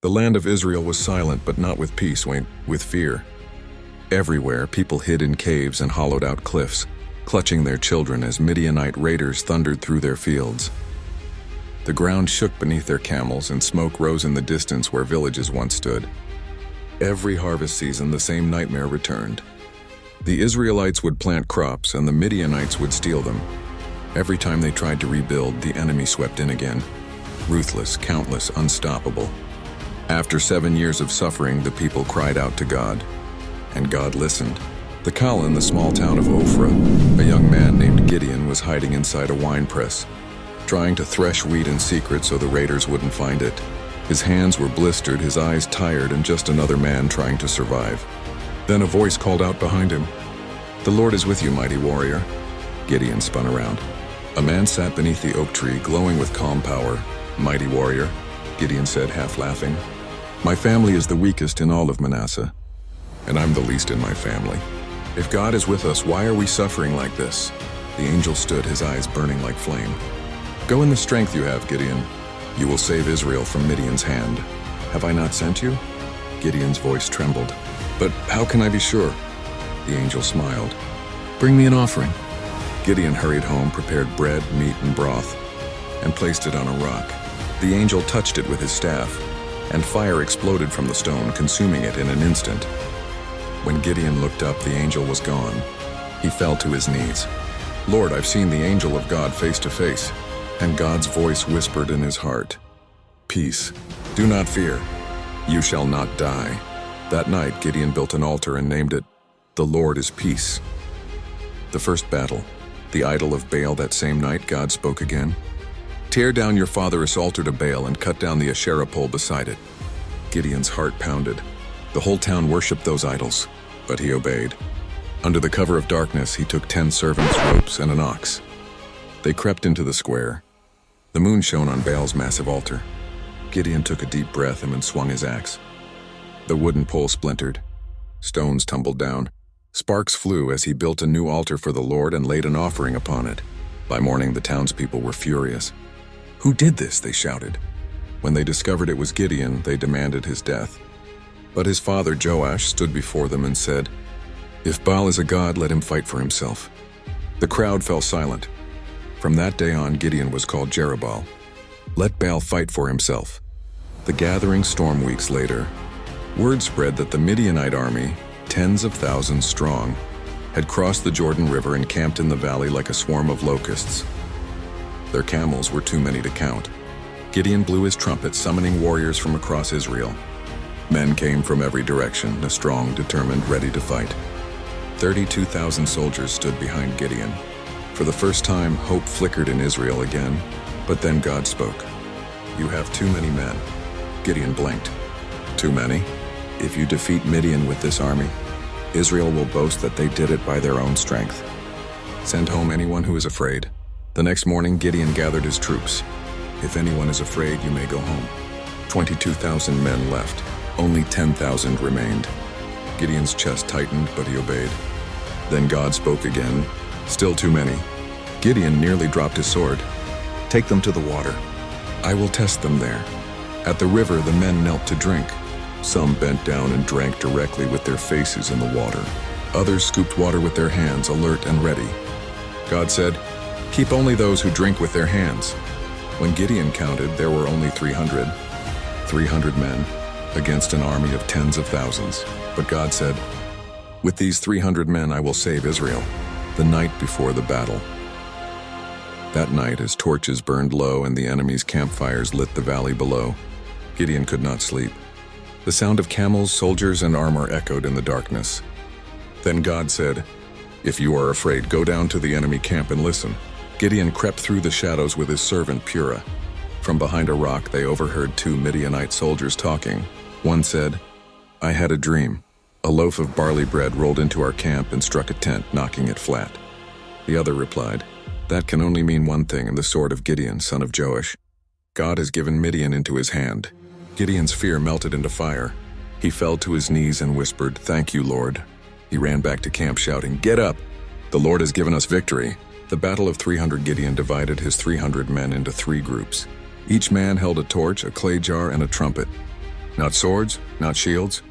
The land of Israel was silent, but not with peace, with fear. Everywhere, people hid in caves and hollowed-out cliffs, clutching their children as Midianite raiders thundered through their fields. The ground shook beneath their camels, and smoke rose in the distance where villages once stood. Every harvest season, the same nightmare returned. The Israelites would plant crops, and the Midianites would steal them. Every time they tried to rebuild, the enemy swept in again. Ruthless, countless, unstoppable. After 7 years of suffering, the people cried out to God. And God listened. The Kal in the small town of Ophrah, a young man named Gideon was hiding inside a wine press, trying to thresh wheat in secret so the raiders wouldn't find it. His hands were blistered, his eyes tired, and just another man trying to survive. Then a voice called out behind him, "The Lord is with you, mighty warrior." Gideon spun around. A man sat beneath the oak tree, glowing with calm power. "Mighty warrior," Gideon said, half laughing. "My family is the weakest in all of Manasseh, and I'm the least in my family. If God is with us, why are we suffering like this?" The angel stood, his eyes burning like flame. "Go in the strength you have, Gideon. You will save Israel from Midian's hand. Have I not sent you?" Gideon's voice trembled. "But how can I be sure?" The angel smiled. "Bring me an offering." Gideon hurried home, prepared bread, meat, and broth, and placed it on a rock. The angel touched it with his staff, and fire exploded from the stone, consuming it in an instant. When Gideon looked up, the angel was gone. He fell to his knees. "Lord, I've seen the angel of God face to face." And God's voice whispered in his heart, "Peace. Do not fear. You shall not die." That night, Gideon built an altar and named it, "The Lord is Peace." The first battle, the idol of Baal. That same night, God spoke again. "Tear down your father's altar to Baal and cut down the Asherah pole beside it." Gideon's heart pounded. The whole town worshipped those idols, but he obeyed. Under the cover of darkness, he took 10 servants, ropes, and an ox. They crept into the square. The moon shone on Baal's massive altar. Gideon took a deep breath and then swung his axe. The wooden pole splintered. Stones tumbled down. Sparks flew as he built a new altar for the Lord and laid an offering upon it. By morning, the townspeople were furious. "Who did this?" they shouted. When they discovered it was Gideon, they demanded his death. But his father Joash stood before them and said, "If Baal is a god, let him fight for himself." The crowd fell silent. From that day on, Gideon was called Jerubbaal. Let Baal fight for himself. The gathering storm weeks later, word spread that the Midianite army, tens of thousands strong, had crossed the Jordan River and camped in the valley like a swarm of locusts. Their camels were too many to count. Gideon blew his trumpet, summoning warriors from across Israel. Men came from every direction, strong, determined, ready to fight. 32,000 soldiers stood behind Gideon. For the first time, hope flickered in Israel again, but then God spoke. "You have too many men." Gideon blinked. "Too many? If you defeat Midian with this army, Israel will boast that they did it by their own strength. Send home anyone who is afraid." The next morning, Gideon gathered his troops. "If anyone is afraid, you may go home." 22,000 men left. Only 10,000 remained. Gideon's chest tightened, but he obeyed. Then God spoke again. "Still too many." Gideon nearly dropped his sword. "Take them to the water. I will test them there." At the river, the men knelt to drink. Some bent down and drank directly with their faces in the water. Others scooped water with their hands, alert and ready. God said, "Keep only those who drink with their hands." When Gideon counted, there were only 300. 300 men against an army of tens of thousands. But God said, "With these 300 men I will save Israel." The night before the battle. That night, as torches burned low and the enemy's campfires lit the valley below, Gideon could not sleep. The sound of camels, soldiers, and armor echoed in the darkness. Then God said, "If you are afraid, go down to the enemy camp and listen." Gideon crept through the shadows with his servant Purah. From behind a rock, they overheard 2 Midianite soldiers talking. One said, "I had a dream. A loaf of barley bread rolled into our camp and struck a tent, knocking it flat." The other replied, "That can only mean one thing, and the sword of Gideon, son of Joash. God has given Midian into his hand." Gideon's fear melted into fire. He fell to his knees and whispered, "Thank you, Lord." He ran back to camp shouting, "Get up! The Lord has given us victory." The battle of 300. Gideon divided his 300 men into 3 groups. Each man held a torch, a clay jar, and a trumpet. Not swords, not shields,